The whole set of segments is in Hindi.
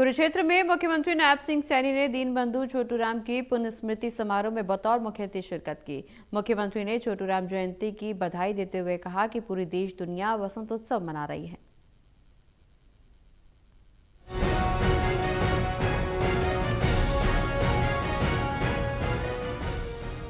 कुरुक्षेत्र में मुख्यमंत्री नायब सिंह सैनी ने दीनबंधु छोटूराम की पुण्य स्मृति समारोह में बतौर मुख्य अतिथि शिरकत की। मुख्यमंत्री ने छोटूराम जयंती की बधाई देते हुए कहा कि पूरी देश दुनिया वसंत उत्सव मना रही है।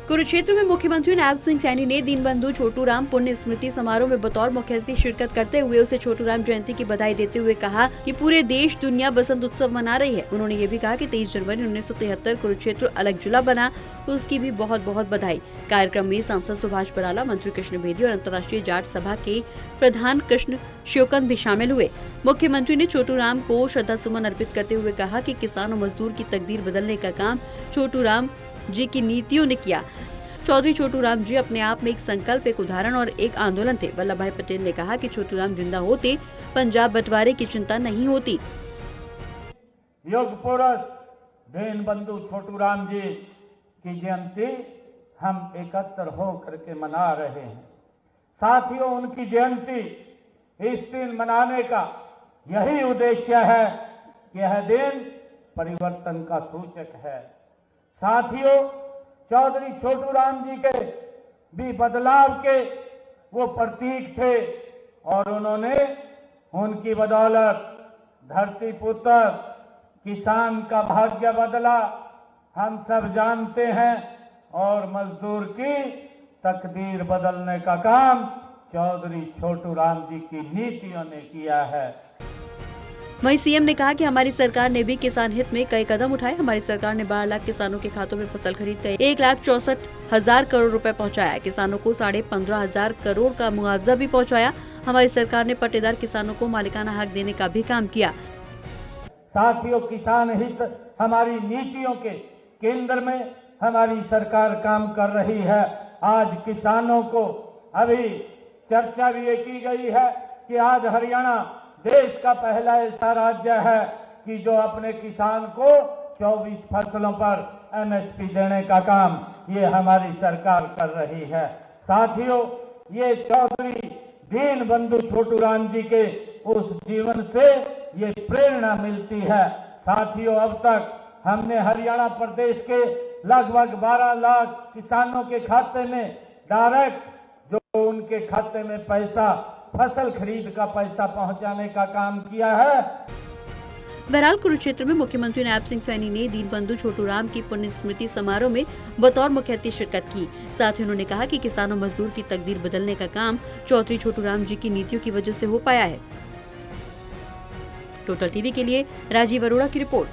कुरुक्षेत्र में मुख्यमंत्री नायब सिंह सैनी ने दीनबंधु छोटूराम पुण्य स्मृति समारोह में बतौर मुख्य अतिथि शिरकत करते हुए उसे छोटूराम जयंती की बधाई देते हुए कहा कि पूरे देश दुनिया बसंत उत्सव मना रही है। उन्होंने ये भी कहा कि 23 जनवरी 1973 कुरुक्षेत्र अलग जिला बना, तो उसकी भी बहुत बहुत बधाई। कार्यक्रम में सांसद सुभाष बराला, मंत्री कृष्ण बेदी और अंतर्राष्ट्रीय जाट सभा के प्रधान कृष्ण श्योकंद भी शामिल हुए। मुख्यमंत्री ने छोटूराम को श्रद्धा सुमन अर्पित करते हुए कहा कि किसान और मजदूर की तकदीर बदलने का काम छोटूराम जी की नीतियों ने किया। चौधरी छोटूराम जी अपने आप में एक संकल्प, एक उदाहरण और एक आंदोलन थे। वल्लभ भाई पटेल ने कहा कि छोटूराम जिंदा होते पंजाब बंटवारे की चिंता नहीं होती। योग पुरुष दीनबंधु छोटूराम जी की जयंती हम एकत्र हो करके मना रहे हैं। साथियों, उनकी जयंती इस दिन मनाने का यही उद्देश्य है कि यह दिन परिवर्तन का सूचक है। साथियों, चौधरी छोटूराम जी के भी बदलाव के वो प्रतीक थे और उन्होंने उनकी बदौलत धरती पुत्र किसान का भाग्य बदला, हम सब जानते हैं, और मजदूर की तकदीर बदलने का काम चौधरी छोटूराम जी की नीतियों ने किया है। वहीं सीएम ने कहा कि हमारी सरकार ने भी किसान हित में कई कदम उठाए। हमारी सरकार ने 12 लाख किसानों के खातों में फसल खरीद कर 1,64,000 करोड़ रुपए पहुंचाया। किसानों को 15,500 करोड़ का मुआवजा भी पहुंचाया। हमारी सरकार ने पट्टेदार किसानों को मालिकाना हक देने का भी काम किया। साथियों, किसान हित हमारी नीतियों के केंद्र में हमारी सरकार काम कर रही है। आज किसानों को अभी चर्चा भी ये की गई है कि आज हरियाणा देश का पहला ऐसा राज्य है कि जो अपने किसान को 24 फसलों पर एमएसपी देने का काम ये हमारी सरकार कर रही है। साथियों, ये चौधरी दीनबंधु छोटूराम जी के उस जीवन से ये प्रेरणा मिलती है। साथियों, अब तक हमने हरियाणा प्रदेश के लगभग 12 लाख किसानों के खाते में डायरेक्ट जो उनके खाते में पैसा फसल खरीद का पैसा पहुंचाने का काम किया है। बहरहाल कुरुक्षेत्र में मुख्यमंत्री नायब सिंह सैनी ने दीनबंधु छोटूराम की पुण्य स्मृति समारोह में बतौर मुख्य अतिथि शिरकत की। साथ ही उन्होंने कहा कि किसान और मजदूर की तकदीर बदलने का काम चौधरी छोटूराम जी की नीतियों की वजह से हो पाया है। टोटल टीवी के लिए राजीव अरोड़ा की रिपोर्ट।